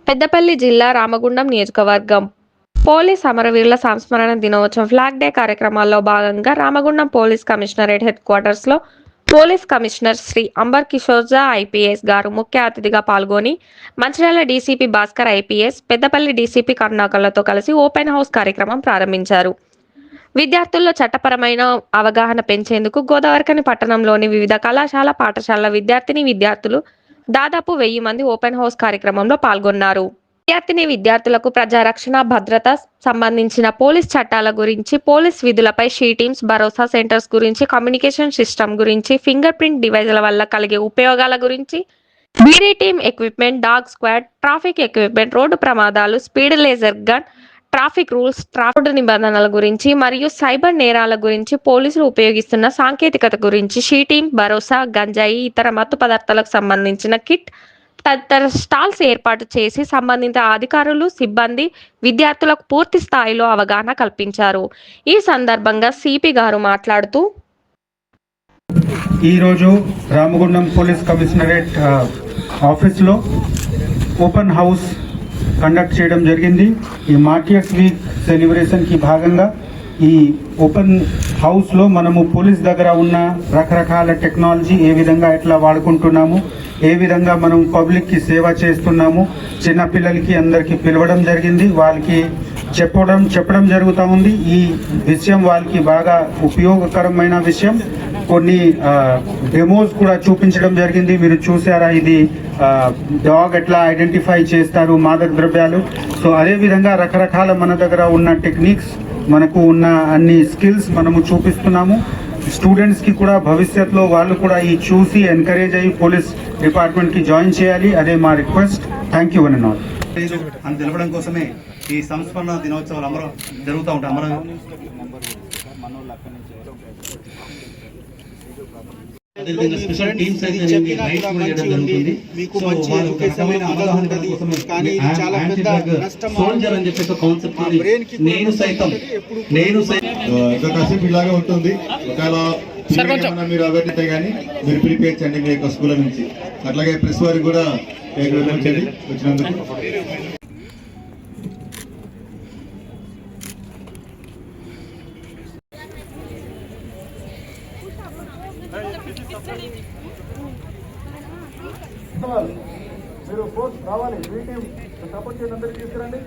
పెద్దపల్లి జిల్లా రామగుండం నియోజకవర్గం పోలీస్ అమరవీరుల సంస్మరణ దినోత్సవం ఫ్లాగ్ డే కార్యక్రమాల్లో భాగంగా Ramagundam police commissionerate head quarters లో police commissioner Shri Ambar Kishor Jha IPS గారు ముఖ్య అతిథిగా పాల్గొని Mancherial DCP Bhaskar IPS, Peddapalli DCP కరుణాకర్లతో కలిసి ఓపెన్ హౌస్ కార్యక్రమం ప్రారంభించారు. విద్యార్థుల్లో చట్టపరమైన అవగాహన పెంచేందుకు గోదావరిఖని పట్టణంలోని వివిధ కళాశాల, పాఠశాలల విద్యార్థులు దాదాపు 1000 మంది ఓపెన్ హౌస్ కార్యక్రమంలో పాల్గొన్నారు. విద్యార్థులకు ప్రజారక్షణ, భద్రత సంబంధించిన పోలీస్ చట్టాల గురించి, పోలీస్ విధులపై షీ టీమ్స్, భరోసా సెంటర్స్ గురించి, కమ్యూనికేషన్ సిస్టమ్ గురించి, ఫింగర్ ప్రింట్ డివైజ్ల వల్ల కలిగే ఉపయోగాల గురించి, BD team equipment, dog squad, traffic equipment, road ప్రమాదాలు, speed laser gun, traffic rules, traffic నిబంధనల గురించి మరియు సైబర్ నేరాల గురించి, పోలీసులు ఉపయోగిస్తున్న సాంకేతికత గురించి, షీ టీమ్, భరోసా, గంజాయి, ఇతర మత్తు పదార్థాలకు సంబంధించిన కిట్ తదితర స్టాల్స్ ఏర్పాటు చేసి సంబంధిత అధికారులు, సిబ్బంది, విద్యార్థులకు పూర్తి స్థాయిలో అవగాహన కల్పించారు. ఈ సందర్భంగా సిపి గారు మాట్లాడుతూ, ఈరోజు రామగుండం పోలీస్ కమిషనరేట్ ఆఫీస్లో ఓపెన్ హౌస్ కండక్ట్ చేయడం జరిగింది. ఈ మార్టియర్స్ వీక్ సెలబ్రేషన్కి భాగంగా ఈ ఓపెన్ హౌస్లో మనము పోలీస్ దగ్గర ఉన్న రకరకాల టెక్నాలజీ ఏ విధంగా ఎట్లా వాడుకుంటున్నాము, ఏ విధంగా మనం పబ్లిక్కి సేవ చేస్తున్నాము, చిన్నపిల్లలకి అందరికీ పిలవడం జరిగింది. వాళ్ళకి చెప్పడం జరుగుతూ ఉంది. ఈ విషయం వాళ్ళకి బాగా ఉపయోగకరమైన విషయం. కొన్ని డెమోస్ కూడా చూపించడం జరిగింది. మీరు చూసారా, ఇది డాగ్ ఎట్లా ఐడెంటిఫై చేస్తారు మాదక ద్రవ్యాలు. సో అదేవిధంగా రకరకాల మన దగ్గర ఉన్న టెక్నిక్స్, మనకు ఉన్న అన్ని స్కిల్స్ మనము చూపిస్తున్నాము. స్టూడెంట్స్కి కూడా భవిష్యత్తులో వాళ్ళు కూడా ఈ చూసి ఎంకరేజ్ అయ్యి పోలీస్ డిపార్ట్మెంట్కి జాయిన్ చేయాలి. అదే మా request. Thank you one and all. అని తెలపడం కోసమే ఈ సంస్మరణ దినోత్సవాలు జరుగుతూ ఉంటాయి. అదేవిధంగా స్పెషల్ టీమ్స్ అయితే జరుగుతుంది. సోల్జర్ అని చెప్పేసి కాన్సెప్ట్ ఇంకా కాసేపు ఇలాగే ఉంటుంది. ఒకవేళ మీరు అవేర్నెస్ కానీ మీరు ప్రిపేర్ చేయండి మీ యొక్క స్కూల్ నుంచి. అట్లాగే ప్రెస్ వారికి కూడా వచ్చినందుకు. మీరు ఫోర్స్ రావాలి, మీ టీం సపోర్ట్ చేసి అందరికీ తీసుకురండి.